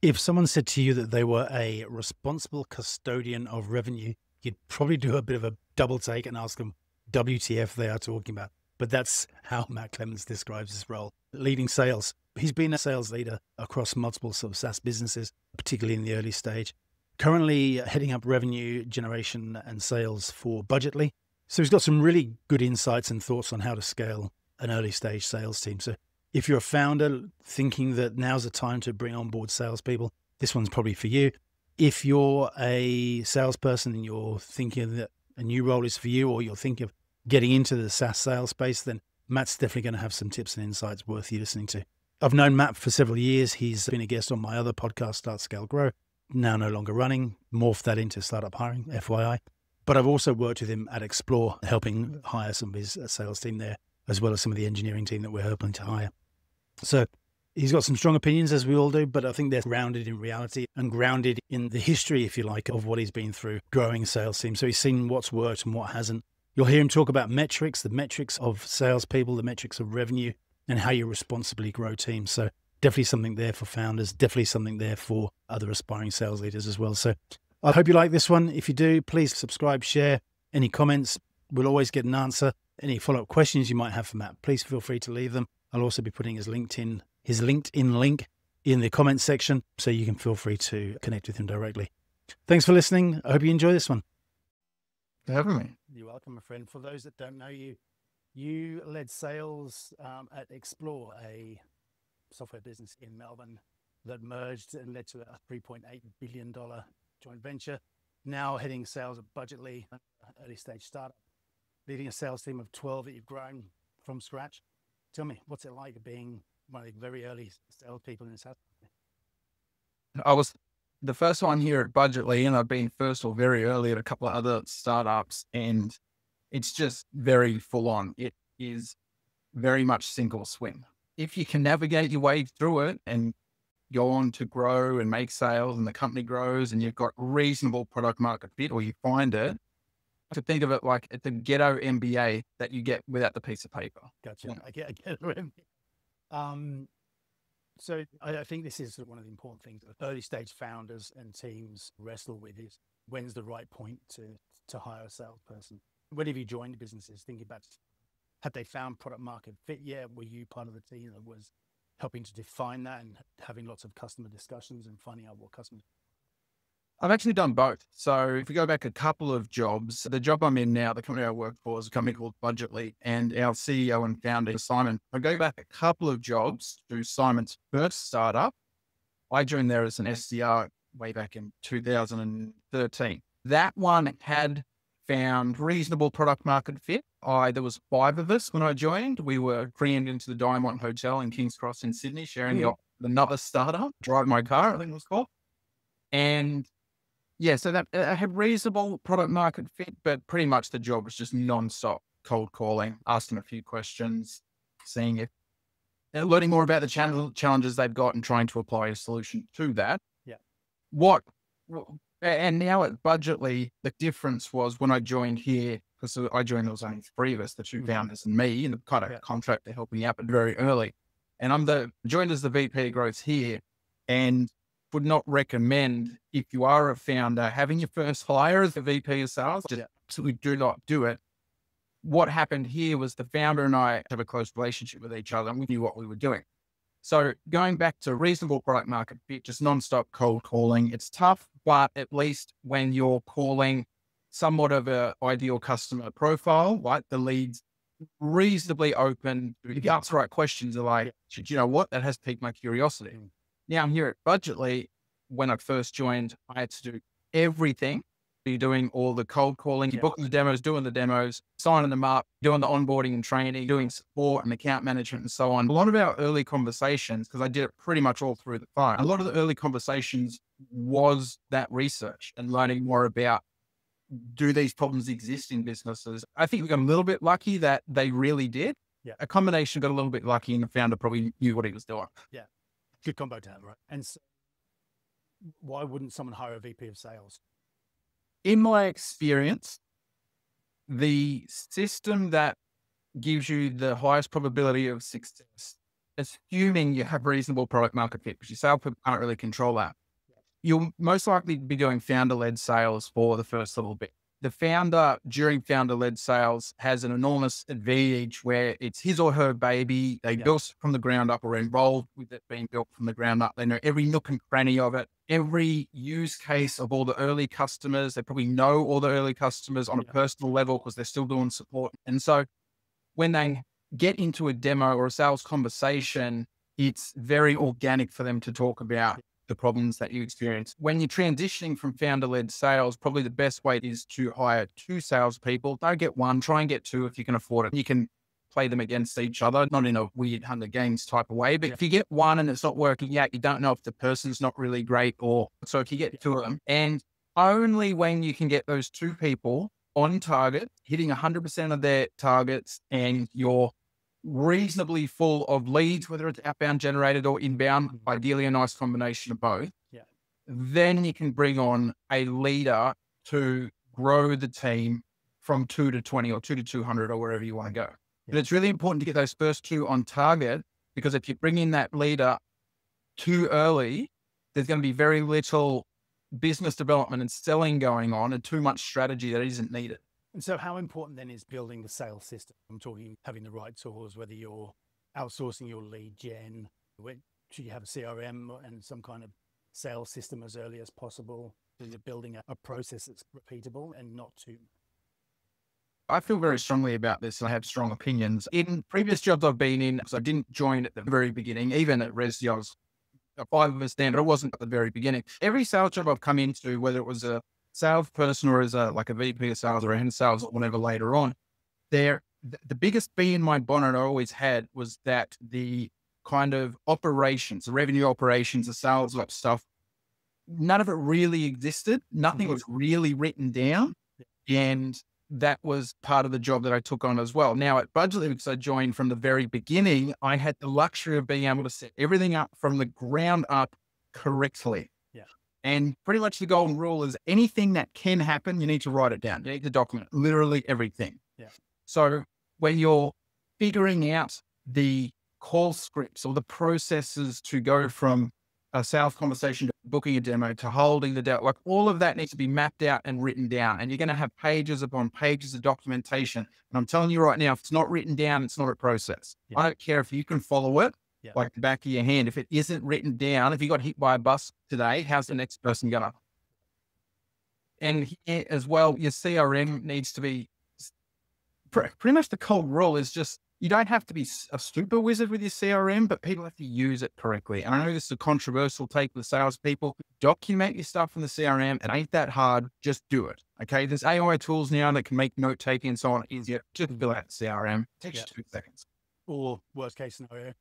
If someone said to you that they were a responsible custodian of revenue, you'd probably do a bit of a double take and ask them WTF they are talking about. But that's how Matt Clements describes his role, leading sales. He's been a sales leader across multiple sort of SaaS businesses, particularly in the early stage. Currently heading up revenue generation and sales for Budgetly. So he's got some really good insights and thoughts on how to scale an early stage sales team. So if you're a founder thinking that now's the time to bring on board salespeople, this one's probably for you. If you're a salesperson and you're thinking that a new role is for you, or you're thinking of getting into the SaaS sales space, then Matt's definitely going to have some tips and insights worth you listening to. I've known Matt for several years. He's been a guest on my other podcast, Start, Scale, Grow, now no longer running, morphed that into Startup Hiring, FYI. But I've also worked with him at Xplor, helping hire some of his sales team there, as well as some of the engineering team that we're hoping to hire. So he's got some strong opinions, as we all do, but I think they're grounded in reality and grounded in the history, if you like, of what he's been through growing a sales team. So he's seen what's worked and what hasn't. You'll hear him talk about metrics, the metrics of salespeople, the metrics of revenue, and how you responsibly grow teams. So definitely something there for founders, definitely something there for other aspiring sales leaders as well. So I hope you like this one. If you do, please subscribe, share. Any comments, we'll always get an answer. Any follow-up questions you might have for Matt, please feel free to leave them. I'll also be putting his LinkedIn link in the comments section, so you can feel free to connect with him directly. Thanks for listening. I hope you enjoy this one. For having me. You're welcome, my friend. For those that don't know you, you led sales at Xplor, a software business in Melbourne that merged and led to a $3.8 billion joint venture. Now heading sales at Budgetly, early stage startup, leading a sales team of 12 that you've grown from scratch. Tell me, what's it like being one of the very early salespeople in South? I was the first one here at Budgetly, and I've been first or very early at a couple of other startups, and it's just very full on. It is very much sink or swim. If you can navigate your way through it and go on to grow and make sales, and the company grows and you've got reasonable product market fit, or you find it, to think of it like it's a ghetto MBA that you get without the piece of paper. Gotcha. Yeah. I get it. So I think this is one of the important things that early stage founders and teams wrestle with is when's the right point to hire a salesperson? When have you joined businesses? Thinking about, had they found product market fit yet? Were you part of the team that was helping to define that and having lots of customer discussions and finding out what customers? I've actually done both. So if we go back a couple of jobs, the job I'm in now, the company I work for is a company called Budgetly, and our CEO and founder, Simon. I go back a couple of jobs to Simon's first startup. I joined there as an SDR way back in 2013. That one had found reasonable product market fit. There was 5 of us when I joined. We were crammed into the Diamond Hotel in King's Cross in Sydney, sharing another startup, Drive My Car, I think it was called. And yeah, so that I had reasonable product market fit, but pretty much the job was just non-stop cold calling, asking a few questions, seeing if they're learning more about the challenges they've got and trying to apply a solution to that. Yeah. And now at Budgetly, the difference was when I joined here, because I joined, there was only 3 of us, the 2 founders and me, and the kind of contract to help me out, but very early. And I'm joined as the VP of growth here, and would not recommend, if you are a founder, having your first hire as the VP of sales. Just absolutely do not do it. What happened here was the founder and I have a close relationship with each other, and we knew what we were doing. So going back to reasonable product market fit, just nonstop cold calling, it's tough, but at least when you're calling somewhat of an ideal customer profile, right, the leads reasonably open. If you ask the right questions, are like, you know what, that has piqued my curiosity. Now I'm here at Budgetly. When I first joined, I had to do everything. You're doing all the cold calling, you're booking the demos, doing the demos, signing them up, doing the onboarding and training, doing support and account management and so on. A lot of our early conversations, because I did it pretty much all through the phone, a lot of the early conversations was that research and learning more about, do these problems exist in businesses? I think we got a little bit lucky that they really did. Yeah. A combination got a little bit lucky, and the founder probably knew what he was doing. Yeah. Good combo to have, right? And so why wouldn't someone hire a VP of sales? In my experience, the system that gives you the highest probability of success assuming you have reasonable product market fit, because your sales people can't really control that. You'll most likely be doing founder-led sales for the first little bit. The founder during founder-led sales has an enormous advantage where it's his or her baby. They built from the ground up or involved with it being built from the ground up. They know every nook and cranny of it, every use case of all the early customers. They probably know all the early customers on a personal level because they're still doing support. And so when they get into a demo or a sales conversation, it's very organic for them to talk about the problems that you experience. When you're transitioning from founder-led sales, probably the best way is to hire 2 salespeople. Don't get 1, try and get 2 if you can afford it. You can play them against each other, not in a weird Hunger Games type of way, but if you get 1 and it's not working out, you don't know if the person's not really great, or so if you get 2 of them, and only when you can get those 2 people on target, hitting 100% of their targets, and you're reasonably full of leads, whether it's outbound generated or inbound, ideally a nice combination of both. Then you can bring on a leader to grow the team from 2 to 20 or 2 to 200 or wherever you want to go. But it's really important to get those first 2 on target, because if you bring in that leader too early, there's going to be very little business development and selling going on and too much strategy that isn't needed. And so how important then is building the sales system? I'm talking having the right tools, whether you're outsourcing your lead gen, should you have a CRM and some kind of sales system as early as possible? So you're building a process that's repeatable and not too. I feel very strongly about this, and I have strong opinions. In previous jobs I've been in, because I didn't join at the very beginning, even at Resi, I was a 5 of us down, but it wasn't at the very beginning. Every sales job I've come into, whether it was a salesperson or as a VP of sales or head of sales or whatever later on, the biggest bee in my bonnet I always had was that the kind of operations, the revenue operations, the sales like stuff, none of it really existed. Nothing was really written down. And that was part of the job that I took on as well. Now at Budgetly, because I joined from the very beginning, I had the luxury of being able to set everything up from the ground up correctly. And pretty much the golden rule is anything that can happen, you need to write it down. You need to document literally everything. So when you're figuring out the call scripts or the processes to go from a sales conversation to booking a demo to holding the demo, like all of that needs to be mapped out and written down. And you're going to have pages upon pages of documentation. And I'm telling you right now, if it's not written down, it's not a process. I don't care if you can follow it. Like the back of your hand. If it isn't written down, if you got hit by a bus today, how's the next person gonna? And here as well, your CRM needs to be pretty much the cold rule is just, you don't have to be a super wizard with your CRM, but people have to use it correctly. And I know this is a controversial take with salespeople. Document your stuff in the CRM. It ain't that hard. Just do it. Okay. There's AI tools now that can make note taking and so on easier. Just fill out the CRM. It takes you 2 seconds. Or worst case scenario,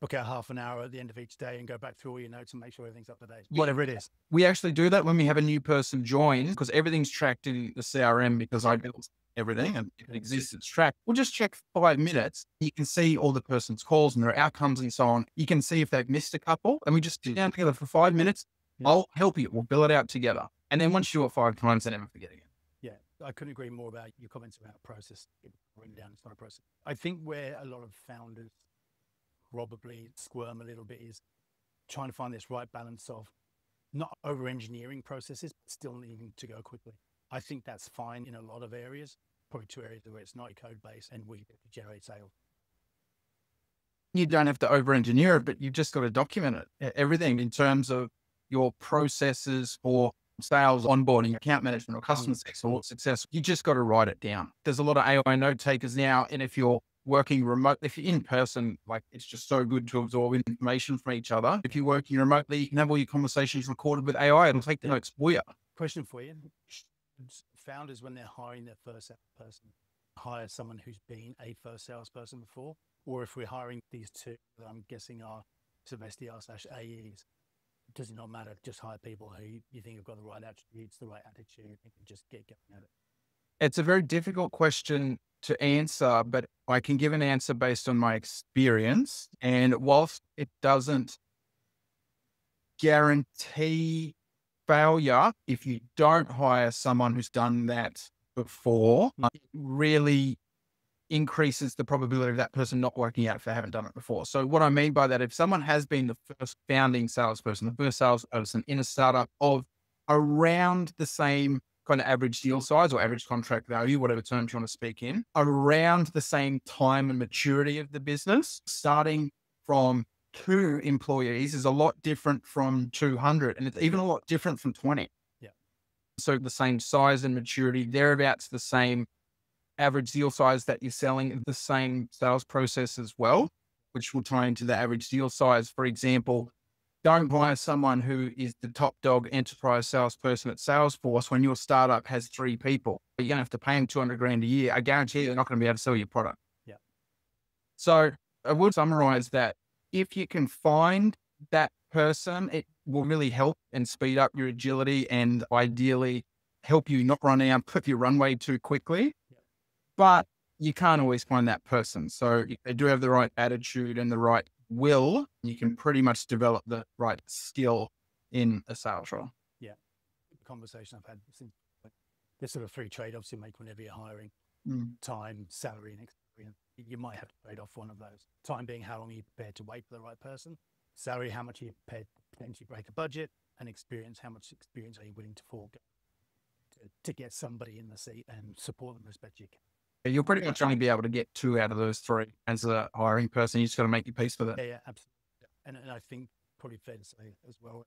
book out half an hour at the end of each day and go back through all your notes and make sure everything's up to date, whatever it is. We actually do that when we have a new person join, because everything's tracked in the CRM because I built everything and if it exists, it's tracked. We'll just check 5 minutes. You can see all the person's calls and their outcomes and so on. You can see if they've missed a couple, and we just sit down together for 5 minutes. I'll help you. We'll build it out together. And then once you do it 5 times, then never forget again. I couldn't agree more about your comments about process. Written down, it's not a process. I think where a lot of founders probably squirm a little bit is trying to find this right balance of not over-engineering processes, but still needing to go quickly. I think that's fine in a lot of areas, probably 2 areas where it's not code-based and we generate sales. You don't have to over-engineer it, but you've just got to document it. Everything in terms of your processes for sales, onboarding, account management, or customer success, you just got to write it down. There's a lot of AI note takers now, and if you're working remote, if you're in person, like it's just so good to absorb information from each other. If you're working remotely, you can have all your conversations recorded with AI. It'll take the notes for you. Question for you. Founders, when they're hiring their first person, hire someone who's been a first salesperson before? Or if we're hiring these 2 that I'm guessing are sort of SDR/AEs, does it not matter? Just hire people who you think have got the right attributes, the right attitude, and just get going at it. It's a very difficult question to answer, but I can give an answer based on my experience. And whilst it doesn't guarantee failure, if you don't hire someone who's done that before, it really increases the probability of that person not working out if they haven't done it before. So what I mean by that, if someone has been the first founding salesperson, the first salesperson in a startup of around the same kind of average deal size or average contract value, whatever terms you want to speak in, around the same time and maturity of the business, starting from 2 employees is a lot different from 200. And it's even a lot different from 20. Yeah. So the same size and maturity, thereabouts the same average deal size that you're selling, the same sales process as well, which will tie into the average deal size. For example, don't hire someone who is the top dog enterprise salesperson at Salesforce when your startup has 3 people. You're going to have to pay them 200 grand a year. I guarantee you they're not going to be able to sell your product. Yeah. So I would summarize that if you can find that person, it will really help and speed up your agility and ideally help you not run out of your runway too quickly. Yeah. But you can't always find that person. So if they do have the right attitude and the right will, you can pretty much develop the right skill in a sales role. Yeah. The conversation I've had since, there's sort of 3 trade-offs you make whenever you're hiring: time, salary, and experience. You might have to trade off one of those. Time being how long are you prepared to wait for the right person? Salary, how much are you prepared to potentially break a budget? And experience, how much experience are you willing to forego to get somebody in the seat and support them as best you can? You'll pretty much only be able to get 2 out of those 3 as a hiring person. You just got to make your peace with it. Yeah, absolutely. And I think probably fair to say as well,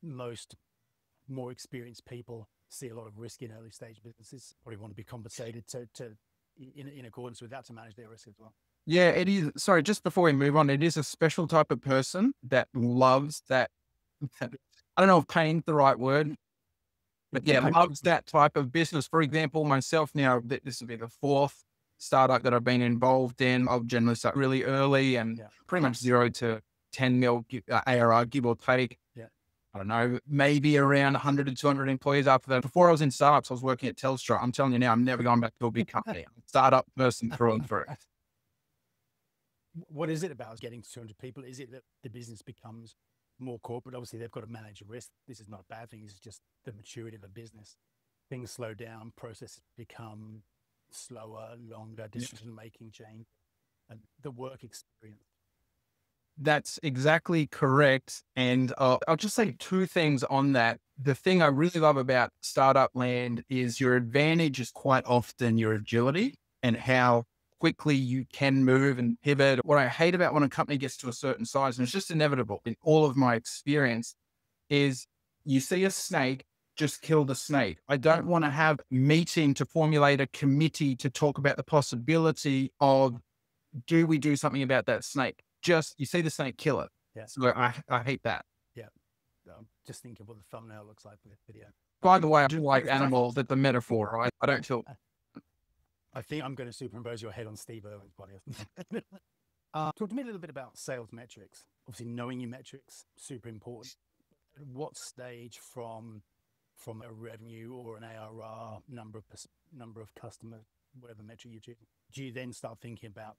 most more experienced people see a lot of risk in early stage businesses, probably want to be compensated in accordance with that to manage their risk as well. Yeah, it is. Sorry, just before we move on, it is a special type of person that loves that. I don't know if pain's the right word, but yeah, loves that type of business. For example, myself now, this will be the 4th startup that I've been involved in. I'll generally start really early and pretty much 0 to 10 mil ARR, give or take. Yeah. I don't know, maybe around 100 to 200 employees after that. Before I was in startups, I was working at Telstra. I'm telling you now, I'm never going back to a big company. I'm a startup person through and through. What is it about getting to 200 people? Is it that the business becomes more corporate? Obviously, they've got to manage risk. This is not a bad thing. This is just the maturity of a business. Things slow down, processes become slower, longer, decision-making change, and the work experience. That's exactly correct. And I'll just say 2 things on that. The thing I really love about startup land is your advantage is quite often your agility and how quickly you can move and pivot. What I hate about when a company gets to a certain size, and it's just inevitable in all of my experience, is you see a snake, just kill the snake. I don't want to have a meeting to formulate a committee to talk about the possibility of, do we do something about that snake? Just, you see the snake, kill it. Yeah. So I hate that. Yeah. Just think of what the thumbnail looks like for this video. By the way, I do like animals, that's the metaphor, right? I don't kill. I think I'm going to superimpose your head on Steve Irwin's body. Talk to me a little bit about sales metrics. Obviously, knowing your metrics, super important. At what stage from a revenue or an ARR number of customers, whatever metric you choose, do you then start thinking about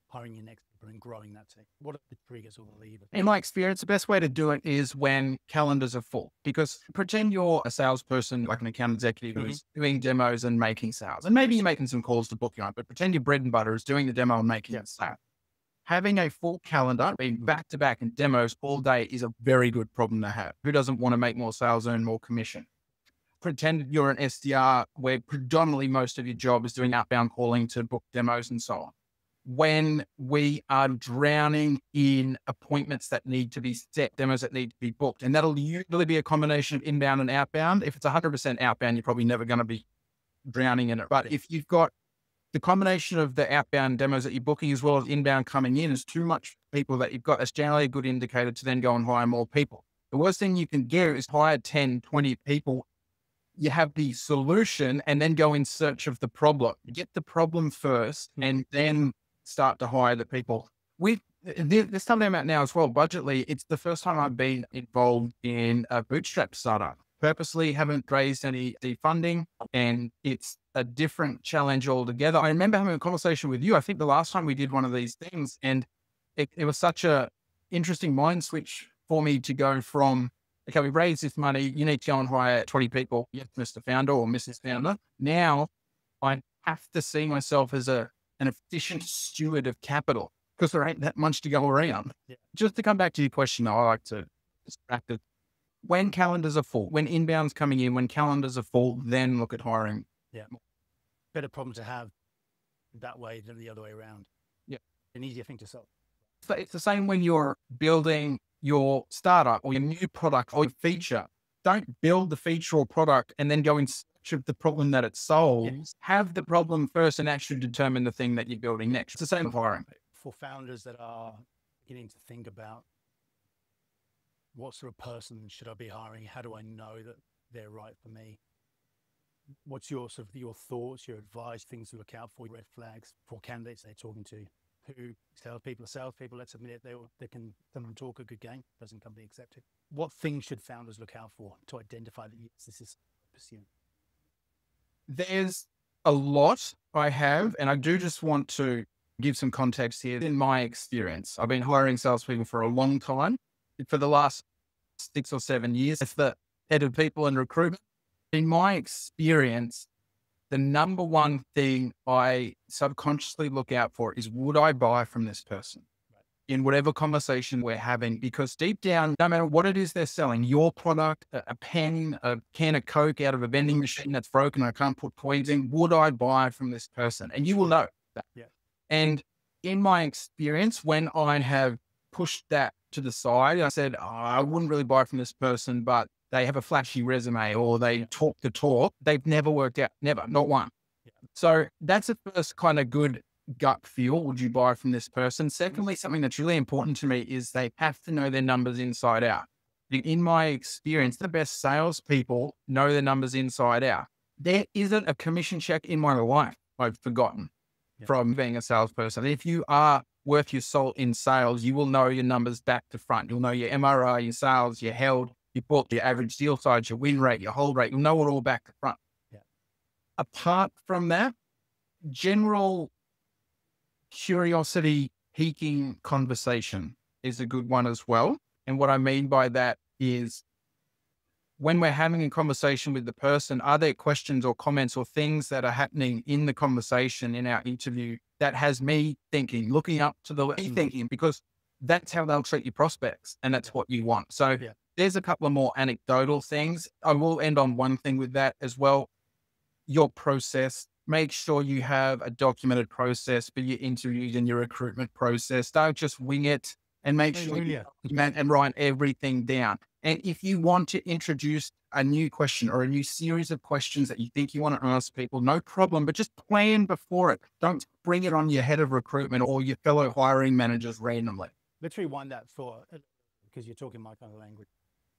hiring your next people and growing that team? What are the triggers or the levers? In my experience, the best way to do it is when calendars are full, because pretend you're a salesperson, like an account executive who's doing demos and making sales. And maybe you're making some calls to book you on, but pretend your bread and butter is doing the demo and making sales. Having a full calendar, being back to back in demos all day is a very good problem to have. Who doesn't want to make more sales, earn more commission? Pretend you're an SDR where predominantly most of your job is doing outbound calling to book demos and so on. When we are drowning in appointments that need to be set, demos that need to be booked, and that'll usually be a combination of inbound and outbound. If it's 100% outbound, you're probably never going to be drowning in it. But if you've got the combination of the outbound demos that you're booking as well as inbound coming in is too much people that you've got, that's generally a good indicator to then go and hire more people. The worst thing you can do is hire 10, 20 people. You have the solution and then go in search of the problem. You get the problem first and then start to hire the people. There's something about now as well, Budgetly. It's the first time I've been involved in a bootstrap startup. Purposely haven't raised any funding, and it's a different challenge altogether. I remember having a conversation with you, I think the last time we did one of these things, and it was such a interesting mind switch for me to go from, okay, we raised this money, you need to go and hire 20 people, yes, Mr. Founder or Mrs. Founder. Now have to see myself as an efficient steward of capital because there ain't that much to go around. Yeah. Just to come back to your question, I like to distract it. When calendars are full, when inbound's coming in, when calendars are full, then look at hiring. Yeah. Better problem to have that way than the other way around. Yeah. An easier thing to solve. So it's the same when you're building your startup or your new product or your feature. Don't build the feature or product and then go in search of the problem that it solves. Yes. Have the problem first and actually determine the thing that you're building next. It's the same with hiring. For founders that are beginning to think about what sort of person should I be hiring? How do I know that they're right for me? What's your sort of your thoughts, your advice, things to look out for, red flags for candidates they're talking to? Who salespeople are salespeople? Let's admit it, they can someone talk a good game, doesn't come to be accepted. What things should founders look out for to identify that yes, this is pursuing? There's a lot I have, and I do just want to give some context here. In my experience, I've been hiring salespeople for a long time. For the last 6 or 7 years, as the head of people and recruitment. In my experience, the number one thing I subconsciously look out for is, would I buy from this person in whatever conversation we're having? Because deep down, no matter what it is they're selling, your product, a pen, a can of Coke out of a vending machine that's broken, I can't put coins in, would I buy from this person? And you will know that. Yeah. And in my experience, when I have pushed that to the side, I said, oh, I wouldn't really buy from this person, but they have a flashy resume or they talk the talk. They've never worked out, never, not one. Yeah. So that's the first kind of good gut feel. Would you buy from this person? Secondly, something that's really important to me is they have to know their numbers inside out. In my experience, the best salespeople know their numbers inside out. There isn't a commission check in my life I've forgotten from being a salesperson. If you are worth your salt in sales, you will know your numbers back to front. You'll know your MRR, your sales, your held, you bought, your average deal size, your win rate, your hold rate. You'll know it all back to front. Yeah. Apart from that, general curiosity piquing conversation is a good one as well. And what I mean by that is when we're having a conversation with the person, are there questions or comments or things that are happening in the conversation in our interview that has me thinking, looking up to the thinking, because that's how they'll treat your prospects and that's what you want. So there's a couple of more anecdotal things. I will end on one thing with that as well. Your process, make sure you have a documented process for your interviews and your recruitment process. Don't just wing it, and make sure you and write everything down. And if you want to introduce a new question or a new series of questions that you think you want to ask people, no problem, but just plan before it. Don't bring it on your head of recruitment or your fellow hiring managers randomly. Let's rewind that for, because you're talking my kind of language.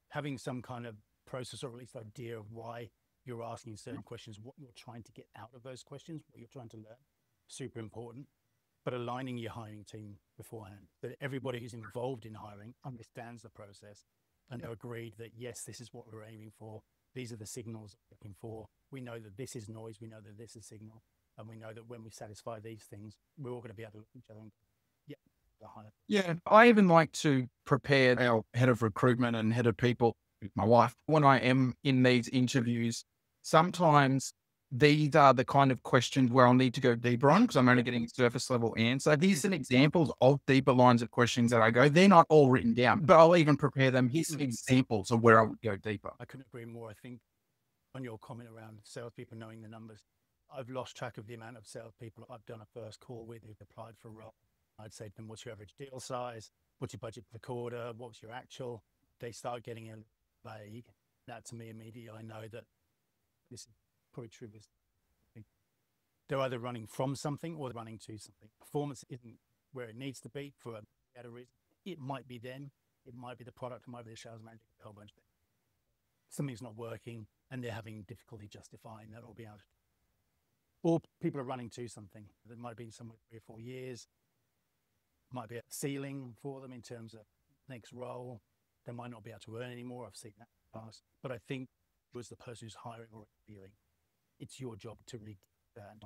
Having some kind of process or at least idea of why you're asking certain questions, what you're trying to get out of those questions, what you're trying to learn, super important. But aligning your hiring team beforehand, that everybody who's involved in hiring understands the process and they're agreed that, yes, this is what we're aiming for. These are the signals we're looking for. We know that this is noise. We know that this is signal. And we know that when we satisfy these things, we're all going to be able to look at each other and the hire. Yeah, I even like to prepare our head of recruitment and head of people, my wife, when I am in these interviews. Sometimes these are the kind of questions where I'll need to go deeper on because I'm only getting surface level answer. Here's some examples of deeper lines of questions that I go. They're not all written down, but I'll even prepare them. Here's some examples of where I would go deeper. I couldn't agree more. I think on your comment around salespeople knowing the numbers, I've lost track of the amount of salespeople I've done a first call with who've applied for a role. I'd say to them, what's your average deal size? What's your budget for the quarter? What's your actual? They start getting a vague. That to me immediately, I know that this is probably true. They're either running from something or they're running to something. Performance isn't where it needs to be for a reason. It might be them. It might be the product. It might be the sales manager. A whole bunch of things. Something's not working and they're having difficulty justifying that or being able to. Or people are running to something that might have been somewhere 3 or 4 years. Might be a ceiling for them in terms of next role. They might not be able to earn anymore. I've seen that in the past. But I think it was the person who's hiring or interviewing. It's your job to read that.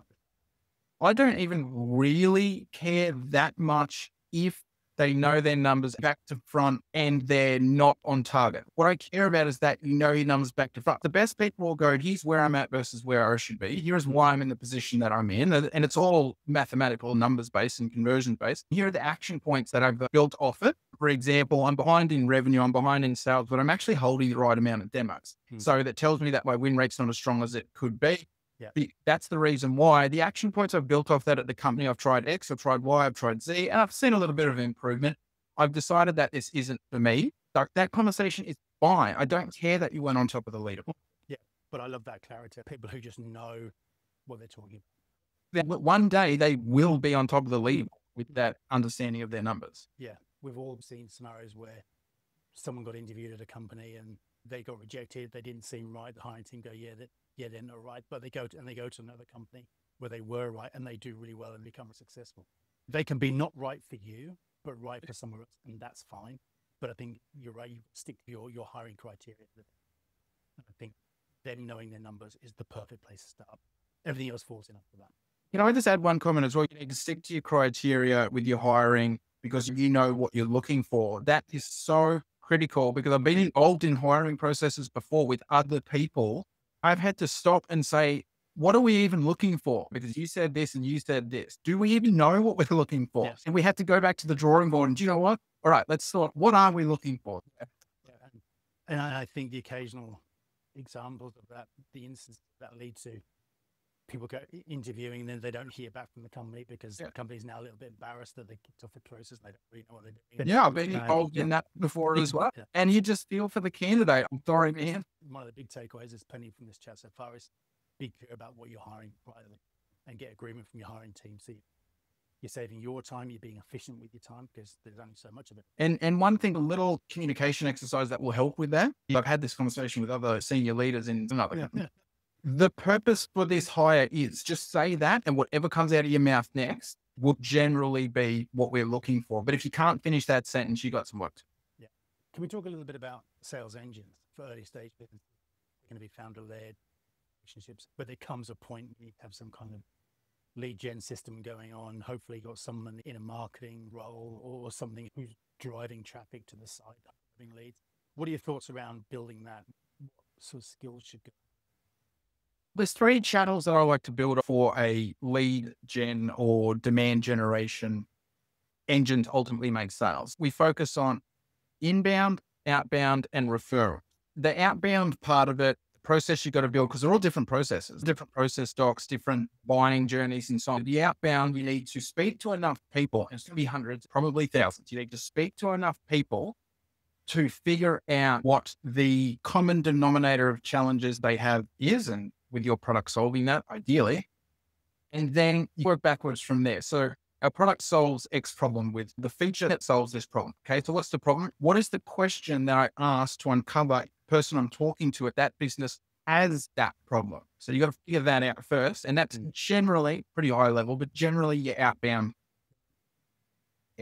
I don't even really care that much if they know their numbers back to front, and they're not on target. What I care about is that you know your numbers back to front. The best people will go, here's where I'm at versus where I should be. Here's why I'm in the position that I'm in. And it's all mathematical, numbers based and conversion based. Here are the action points that I've built off it. For example, I'm behind in revenue, I'm behind in sales, but I'm actually holding the right amount of demos. So that tells me that my win rate's not as strong as it could be. Yeah. That's the reason why. The action points I've built off that at the company, I've tried X, I've tried Y, I've tried Z, and I've seen a little bit of improvement. I've decided that this isn't for me. So that conversation is fine. I don't care that you went on top of the leaderboard. Yeah, but I love that clarity. People who just know what they're talking about. Then one day they will be on top of the leaderboard with that understanding of their numbers. Yeah, we've all seen scenarios where someone got interviewed at a company and they got rejected. They didn't seem right. The hiring team go, they're not right. But they go to another company where they were right and they do really well and become successful. They can be not right for you, but right for someone else, and that's fine. But I think you're right. You stick to your hiring criteria. I think them knowing their numbers is the perfect place to start. Everything else falls in after that. Can I just add one comment as well? You need to stick to your criteria with your hiring because you know what you're looking for. That is so critical because I've been involved in hiring processes before with other people. I've had to stop and say, what are we even looking for? Because you said this and you said this. Do we even know what we're looking for? Yes. And we had to go back to the drawing board. And do you know what? All right, let's sort. What are we looking for? Yeah. And I think the occasional examples of that, the instances that lead to people go interviewing and then they don't hear back from the company because the company's now a little bit embarrassed that they kicked off the process. They don't really know what they're doing. Yeah, I've been involved in that before as well. Yeah. And you just feel for the candidate. I'm sorry, man. One of the big takeaways is plenty from this chat so far is be clear about what you're hiring and get agreement from your hiring team. So you're saving your time, you're being efficient with your time because there's only so much of it. And one thing, a little communication exercise that will help with that. I've had this conversation with other senior leaders in another company. Yeah. The purpose for this hire is just say that, and whatever comes out of your mouth next will generally be what we're looking for. But if you can't finish that sentence, you got some work to do. Yeah. Can we talk a little bit about sales engines for early stage business? They're going to be founder-led relationships, but there comes a point you need to have some kind of lead gen system going on. Hopefully, you got someone in a marketing role or something who's driving traffic to the site, driving leads. What are your thoughts around building that? What sort of skills should go? There's 3 channels that I like to build for a lead gen or demand generation engine to ultimately make sales. We focus on inbound, outbound, and referral. The outbound part of it, the process you got to build, because they're all different processes, different process docs, different buying journeys and so on. The outbound, you need to speak to enough people. It's going to be hundreds, probably thousands. You need to speak to enough people to figure out what the common denominator of challenges they have is, and with your product solving that ideally, and then you work backwards from there. So our product solves X problem with the feature that solves this problem. Okay. So what's the problem? What is the question that I asked to uncover the person I'm talking to at that business has that problem? So you got to figure that out first. And that's generally pretty high level, but generally your outbound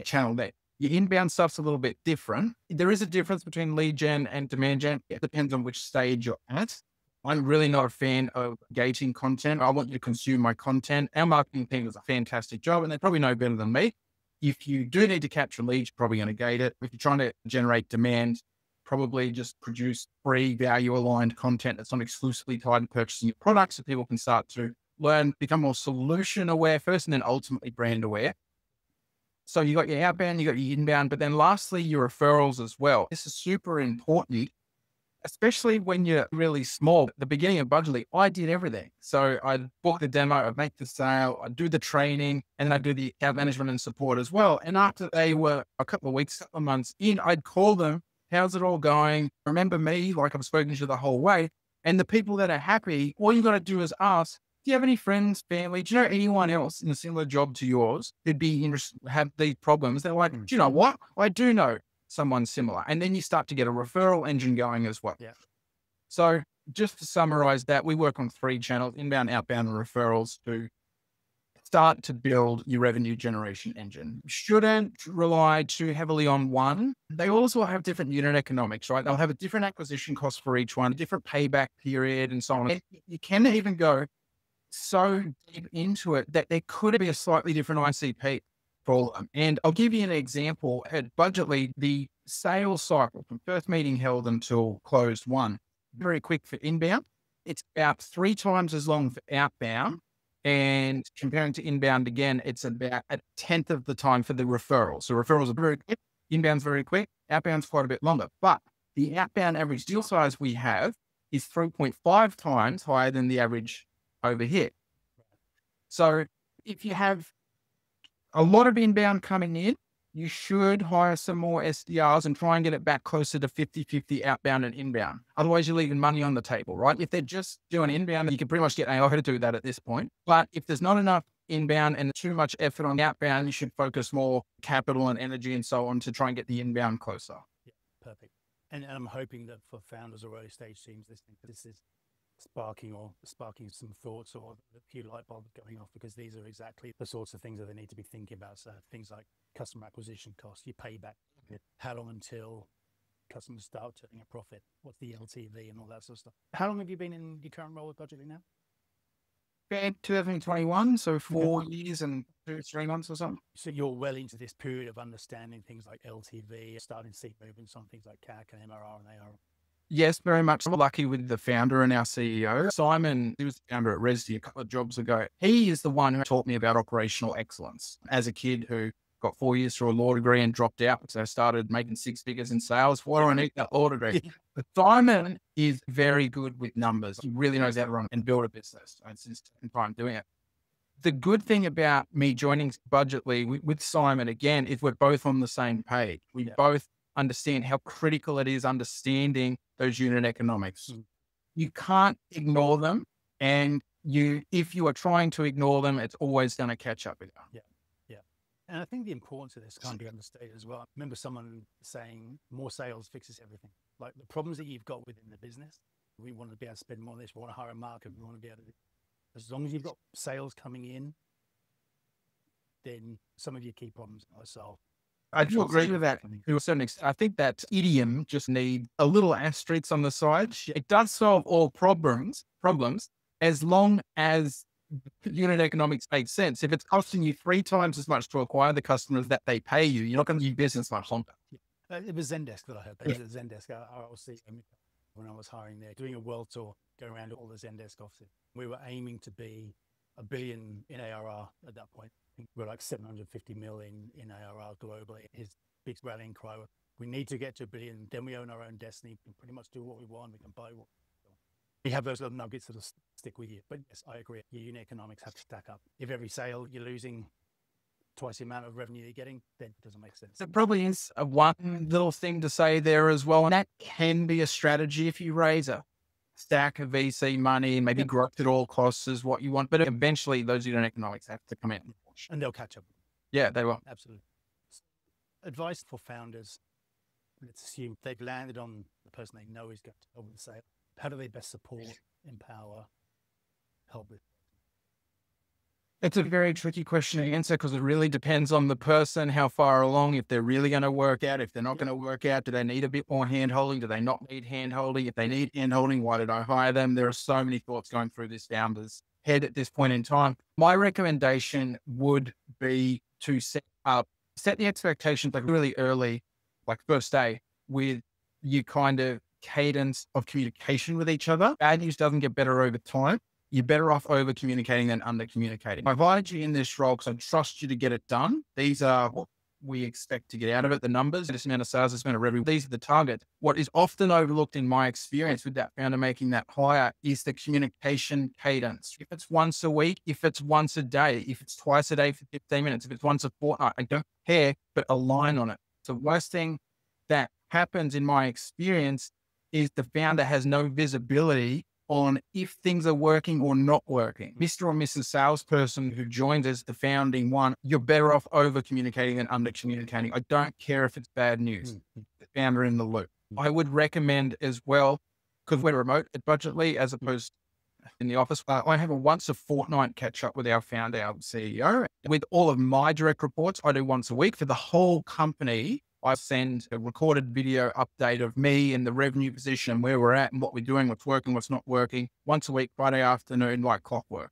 channel there. Your inbound stuff's a little bit different. There is a difference between lead gen and demand gen. It depends on which stage you're at. I'm really not a fan of gating content. I want you to consume my content. Our marketing team does a fantastic job and they probably know better than me. If you do need to capture leads, you're probably going to gate it. If you're trying to generate demand, probably just produce free value aligned content that's not exclusively tied to purchasing your products so people can start to learn, become more solution aware first and then ultimately brand aware. So you got your outbound, you got your inbound, but then lastly, your referrals as well. This is super important, especially when you're really small. At the beginning of Budgetly, I did everything. So I'd book the demo, I'd make the sale, I'd do the training, and then I'd do the account management and support as well. And after they were a couple of weeks, couple of months in, I'd call them, how's it all going? Remember me, like I've spoken to you the whole way. And the people that are happy, all you got to do is ask, do you have any friends, family? Do you know anyone else in a similar job to yours who'd be interested, have these problems? They're like, do you know what? I do know someone similar. And then you start to get a referral engine going as well. Yeah. So just to summarize that, we work on 3 channels, inbound, outbound, and referrals to start to build your revenue generation engine. Shouldn't rely too heavily on one. They also have different unit economics, right? They'll have a different acquisition cost for each one, a different payback period and so on. And you can even go so deep into it that there could be a slightly different ICP problem. And I'll give you an example. At Budgetly, the sales cycle from first meeting held until closed one, very quick for inbound. It's about 3 times as long for outbound. And comparing to inbound again, it's about a tenth of the time for the referrals. So referrals are very quick, inbound's very quick, outbound's quite a bit longer. But the outbound average deal size we have is 3.5 times higher than the average over here. So if you have a lot of inbound coming in, you should hire some more SDRs and try and get it back closer to 50-50 outbound and inbound. Otherwise, you're leaving money on the table, right? If they're just doing inbound, you can pretty much get AI to do that at this point. But if there's not enough inbound and too much effort on outbound, you should focus more capital and energy and so on to try and get the inbound closer. Yeah, perfect. And I'm hoping that for founders or early stage teams listening, this is sparking some thoughts or a few light bulbs going off, because these are exactly the sorts of things that they need to be thinking about. So things like customer acquisition costs, your payback, how long until customers start turning a profit, what's the LTV and all that sort of stuff. How long have you been in your current role with Budgetly now? 2021, so 4 years and 3 months or something. So you're well into this period of understanding things like LTV, starting to see movements on things like CAC and MRR and ARR. Yes, very much. I'm lucky with the founder and our CEO. Simon, he was the founder at Resdi a couple of jobs ago. He is the one who taught me about operational excellence. As a kid who got 4 years through a law degree and dropped out because I started making 6 figures in sales, why do I need that law degree? But Simon is very good with numbers. He really knows how to run and build a business. It's his second time doing it. The good thing about me joining Budgetly with Simon, again, is we're both on the same page. We both understand how critical it is understanding those unit economics. You can't ignore them. And if you are trying to ignore them, it's always going to catch up with you. Yeah. And I think the importance of this can't be understated as well. I remember someone saying more sales fixes everything. Like the problems that you've got within the business, we want to be able to spend more on this, we want to hire a market, we want to be able to, as long as you've got sales coming in, then some of your key problems are solved. I do agree with that to a certain extent. I think that idiom just needs a little asterisk on the side. It does solve all problems as long as unit economics make sense. If it's costing you 3 times as much to acquire the customers that they pay you, you're not going to do business like Honda. It was Zendesk that I heard. It was Zendesk. I was seeing when I was hiring there, doing a world tour, going around to all the Zendesk offices. We were aiming to be $1 billion in ARR at that point. We're like 750 million in ARR globally. His big rallying cry, we need to get to $1 billion, then we own our own destiny. We can pretty much do what we want. We can buy what we want. You have those little nuggets that'll stick with you. But yes, I agree. Your unit economics have to stack up. If every sale you're losing twice the amount of revenue you're getting, then it doesn't make sense. There probably is one little thing to say there as well. And that can be a strategy if you raise a stack of VC money and maybe growth at all costs is what you want. But eventually those unit economics have to come in. And they'll catch up. Yeah, they will. Absolutely. Advice for founders. Let's assume they've landed on the person they know is going to help with the sale. How do they best support, empower, help with? It's a very tricky question to answer because it really depends on the person, how far along, if they're really going to work out, if they're not going to work out, do they need a bit more hand-holding? Do they not need hand-holding? If they need hand-holding, why did I hire them? There are so many thoughts going through this founder's head at this point in time. My recommendation would be to set the expectations like really early, like first day, with you kind of cadence of communication with each other. Bad news doesn't get better over time. You're better off over communicating than under communicating. I invited you in this role because I trust you to get it done. These are what we expect to get out of it. The numbers, this amount of sales, this amount of revenue, these are the targets. What is often overlooked in my experience with that founder making that hire is the communication cadence. If it's once a week, if it's once a day, if it's twice a day for 15 minutes, if it's once a fortnight, I don't care, but align on it. The worst thing that happens in my experience is the founder has no visibility on if things are working or not working. Mr. or Mrs. Salesperson who joins as the founding one, you're better off over communicating than under communicating. I don't care if it's bad news. The founder in the loop. I would recommend as well, because we're remote at Budgetly as opposed in the office. I have a once a fortnight catch up with our founder, our CEO. With all of my direct reports, I do once a week. For the whole company, I send a recorded video update of me and the revenue position and where we're at and what we're doing, what's working, what's not working. Once a week, Friday afternoon, like clockwork.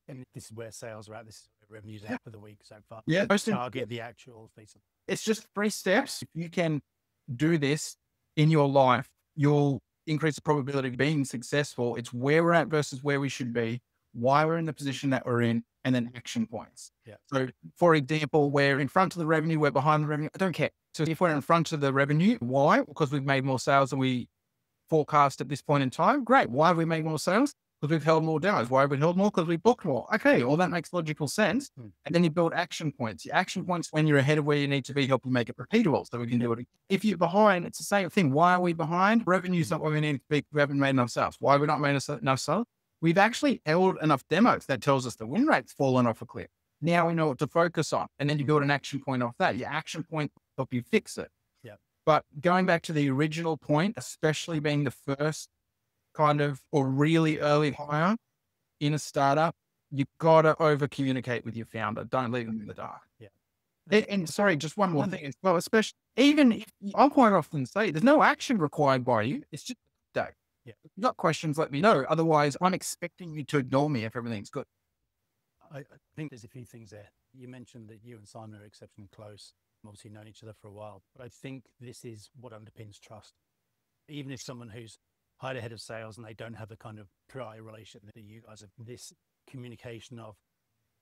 And this is where sales are at. This is where revenues out for the week so far. Yeah. Target the actual piece. It's just 3 steps. If you can do this in your life, you'll increase the probability of being successful. It's where we're at versus where we should be, why we're in the position that we're in, and then action points. Yeah. So for example, we're in front of the revenue, we're behind the revenue. I don't care. So if we're in front of the revenue, why? Because we've made more sales than we forecast at this point in time. Great. Why have we made more sales? Because we've held more demos. Why have we held more? Because we booked more. Okay. Well, that makes logical sense. And then you build action points. Your action points, when you're ahead of where you need to be, help you make it repeatable so we can do it. If you're behind, it's the same thing. Why are we behind? Revenue's not where we need to be. We haven't made enough sales. Why have we not made enough sales? We've actually held enough demos that tells us the win rate's fallen off a cliff. Now we know what to focus on. And then you build an action point off that. Your action point help you fix it. Yeah. But going back to the original point, especially being the first kind of or really early hire in a startup, you got to over communicate with your founder. Don't leave them in the dark. Yeah. And sorry, just one more thing as well, especially even if I'll quite often say there's no action required by you. It's just a day. Yeah. If you've got questions, let me know. Otherwise, I'm expecting you to ignore me if everything's good. I think there's a few things there. You mentioned that you and Simon are exceptionally close, obviously known each other for a while, but I think this is what underpins trust. Even if someone who's hired ahead of sales and they don't have the kind of prior relationship that you guys have, this communication of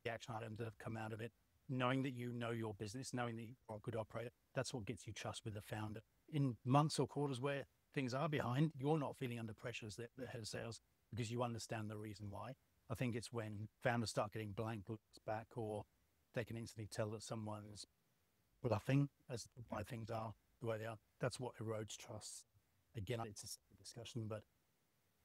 the action items that have come out of it, knowing that you know your business, knowing that you're a good operator, that's what gets you trust with the founder. In months or quarters where things are behind, you're not feeling under pressure as the head of sales because you understand the reason why. I think it's when founders start getting blank looks back, or they can instantly tell that someone's bluffing as to why things are the way they are. That's what erodes trust. Again, it's a discussion, but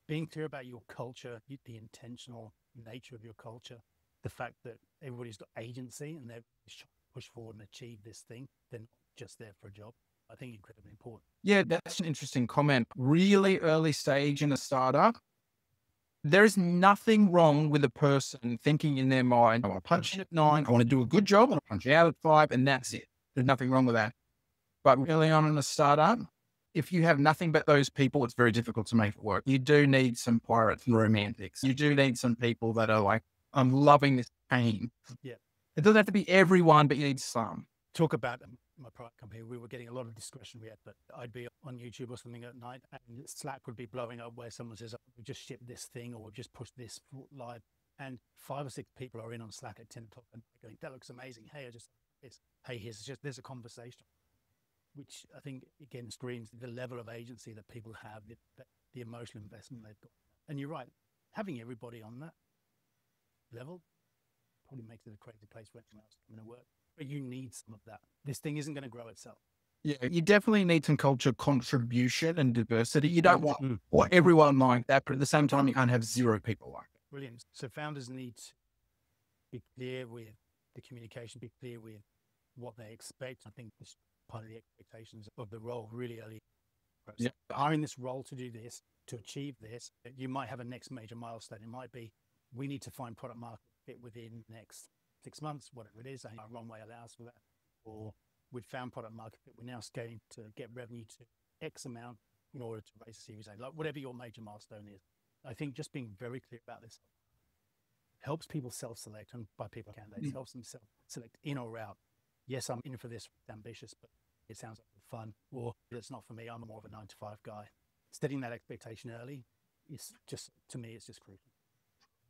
being clear about your culture, the intentional nature of your culture, the fact that everybody's got agency and they're trying to push forward and achieve this thing, they're not just there for a job. I think incredibly important. Yeah, that's an interesting comment. Really early stage in a startup, there is nothing wrong with a person thinking in their mind, I want to punch in at 9, I want to do a good job, I want to punch out at 5, and that's it. There's nothing wrong with that. But early on in a startup, if you have nothing but those people, it's very difficult to make it work. You do need some pirates and romantics. You do need some people that are like, I'm loving this pain. Yeah. It doesn't have to be everyone, but you need some. Talk about my private company. We were getting a lot of discretionary effort. I'd be on YouTube or something at night and Slack would be blowing up where someone says, oh, we just shipped this thing or we've just pushed this live. And 5 or 6 people are in on Slack at 10 o'clock and going, that looks amazing. Hey, there's a conversation, which I think, again, screams the level of agency that people have, the emotional investment they've got. And you're right, having everybody on that level probably makes it a crazy place for anyone else coming to work. But you need some of that. This thing isn't going to grow itself. Yeah, you definitely need some culture contribution and diversity. You don't want everyone like that, but at the same time, you can't have 0 people like that. Brilliant. So founders need to be clear with the communication, be clear with what they expect. I think this part of the expectations of the role really early. Yeah. Are in this role to do this, to achieve this. You might have a next major milestone. It might be, we need to find product market fit within the next 6 months, whatever it is. Our runway allows for that. Or we've found product market fit. We're now scaling to get revenue to X amount in order to raise a Series A, like whatever your major milestone is. I think just being very clear about this helps people self-select, and by people candidates, helps them self-select in or out. Yes, I'm in for this, it's ambitious, but it sounds like fun, or it's not for me, I'm more of a 9-to-5 guy. Setting that expectation early is just, to me, it's just crucial.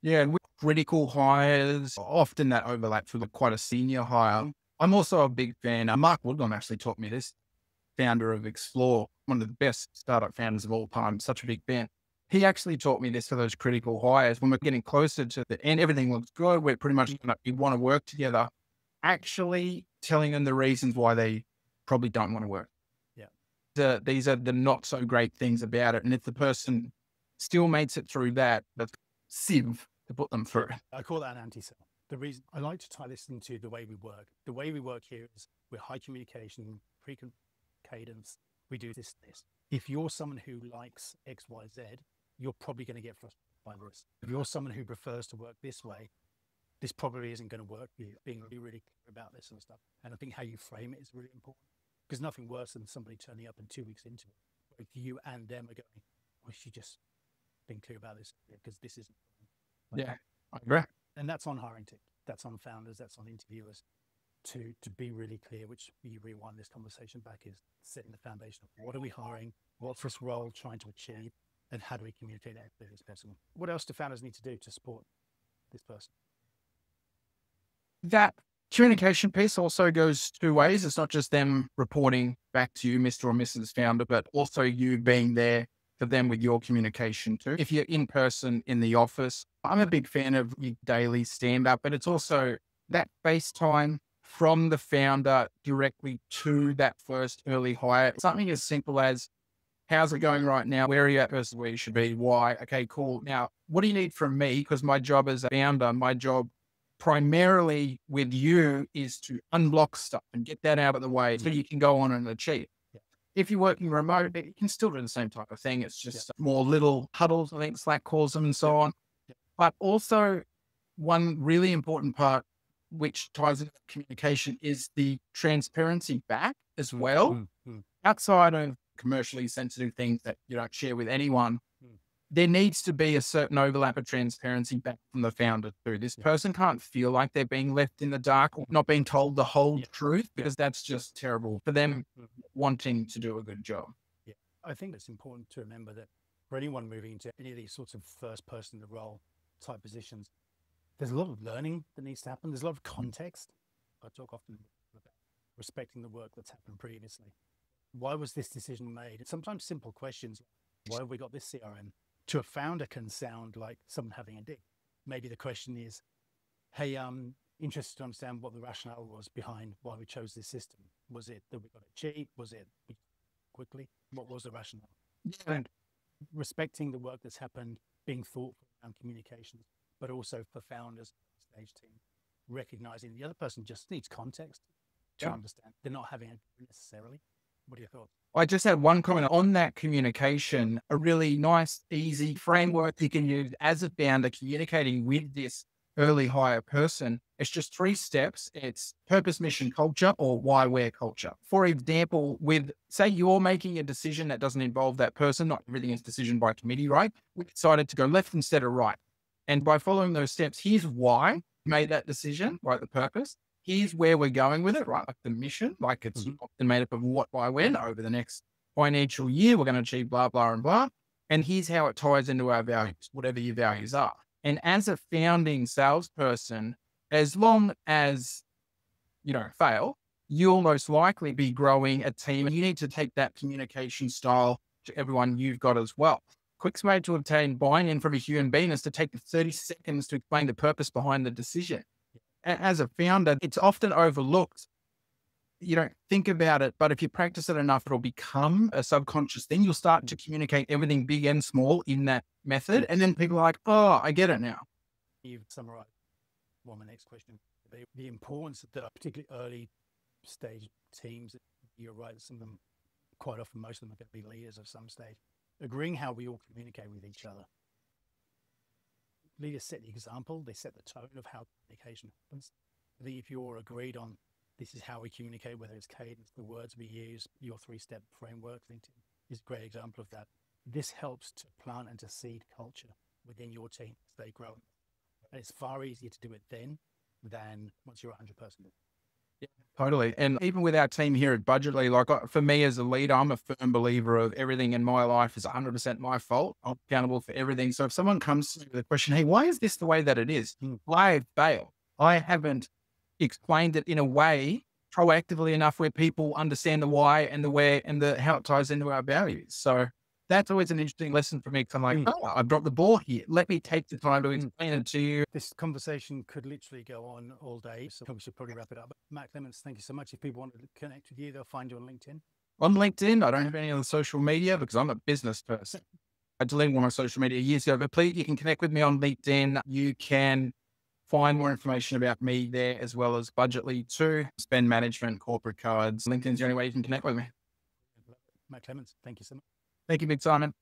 Yeah, and with critical hires, often that overlaps with quite a senior hire. I'm also a big fan. Mark Woodland actually taught me this, founder of Xplor, one of the best startup founders of all time, such a big fan. He actually taught me this for those critical hires. When we're getting closer to the end, everything looks good. We're pretty much, we want to work together. Actually telling them the reasons why they probably don't want to work. Yeah. These are the not so great things about it. And if the person still makes it through that, that's sieve to put them through. I call that an anti-sell. The reason I like to tie this into the way we work. The way we work here is we're high communication, frequent cadence. We do this. If you're someone who likes X, Y, Z, you're probably going to get frustrated by this. If you're someone who prefers to work this way, this probably isn't going to work for you. Being really clear about this and stuff. And I think how you frame it is really important, because nothing worse than somebody turning up and 2 weeks into it, both you and them are going, "We should just being clear about this because this isn't." Yeah, I agree. And that's on hiring too. that's on founders, that's on interviewers, to be really clear, which you rewind this conversation back, is setting the foundation of what are we hiring, what's this role trying to achieve, and how do we communicate that to this person? What else do founders need to do to support this person? That communication piece also goes two ways. It's not just them reporting back to you, Mr. or Mrs. Founder, but also you being there for them with your communication too. If you're in person in the office, I'm a big fan of your daily stand up, but it's also that FaceTime from the founder directly to that first early hire. Something as simple as, how's it going right now? Where are you at versus where you should be? Why? Okay, cool. Now, what do you need from me? Because my job as a founder, my job primarily with you is to unblock stuff and get that out of the way so you can go on and achieve. Yeah. If you're working remote, you can still do the same type of thing. It's just more little huddles, I think Slack calls them and so on. Yeah. But also one really important part, which ties into communication, is the transparency back as well. Outside of commercially sensitive things that you don't share with anyone, there needs to be a certain overlap of transparency back from the founder too. This person can't feel like they're being left in the dark or not being told the whole truth, because that's just terrible for them wanting to do a good job. Yeah, I think it's important to remember that for anyone moving into any of these sorts of first person in the role type positions, there's a lot of learning that needs to happen. There's a lot of context. I talk often about respecting the work that's happened previously. Why was this decision made? Sometimes simple questions. Why have we got this CRM? To a founder can sound like someone having a dig. Maybe the question is, hey, I'm interested to understand what the rationale was behind why we chose this system. Was it that we got it cheap? Was it quickly? What was the rationale? And respecting the work that's happened, being thoughtful around communications, but also for founders, stage team, recognizing the other person just needs context to understand. They're not having it necessarily. What are your thoughts? I just had one comment on that communication, a really nice, easy framework you can use as a founder communicating with this early hire person. It's just 3 steps. It's purpose, mission, culture, or why, where, culture. For example, with, say you're making a decision that doesn't involve that person, not everything is decision by committee, right? We decided to go left instead of right. And by following those steps, here's why you made that decision, right? The purpose. Here's where we're going with it, right? Like the mission, like it's often made up of what, why, when. Over the next financial year, we're going to achieve blah, blah, and blah. And here's how it ties into our values, whatever your values are. And as a founding salesperson, as long as you don't fail, you'll most likely be growing a team, and you need to take that communication style to everyone you've got as well. Quickest way to obtain buy-in from a human being is to take the 30 seconds to explain the purpose behind the decision. As a founder, it's often overlooked. You don't think about it, but if you practice it enough, it'll become a subconscious thing. You'll start to communicate everything big and small in that method. And then people are like, oh, I get it now. You've summarized my next question. The importance of the particularly early stage teams. You're right. Some of them, quite often, most of them are going to be leaders of some stage. Agreeing how we all communicate with each other. Leaders set the example, they set the tone of how communication happens. I think if you're agreed on this is how we communicate, whether it's cadence, the words we use, your 3-step framework, LinkedIn is a great example of that. This helps to plant and to seed culture within your team as they grow. And it's far easier to do it then than once you're 100 person. Yeah, totally. And even with our team here at Budgetly, like for me as a leader, I'm a firm believer of everything in my life is 100% my fault. I'm accountable for everything. So if someone comes to me with a question, hey, why is this the way that it is? I fail. I haven't explained it in a way proactively enough where people understand the why and the where and the how it ties into our values. So that's always an interesting lesson for me, because I'm like, oh, I dropped the ball here. Let me take the time to explain it to you. This conversation could literally go on all day, so we should probably wrap it up. But Matt Clements, thank you so much. If people want to connect with you, they'll find you on LinkedIn. On LinkedIn, I don't have any other social media because I'm a business person. I deleted all my social media years ago, but please, you can connect with me on LinkedIn. You can find more information about me there, as well as Budgetly too, spend management, corporate cards. LinkedIn's the only way you can connect with me. Matt Clements, thank you so much. Thank you, Big Simon.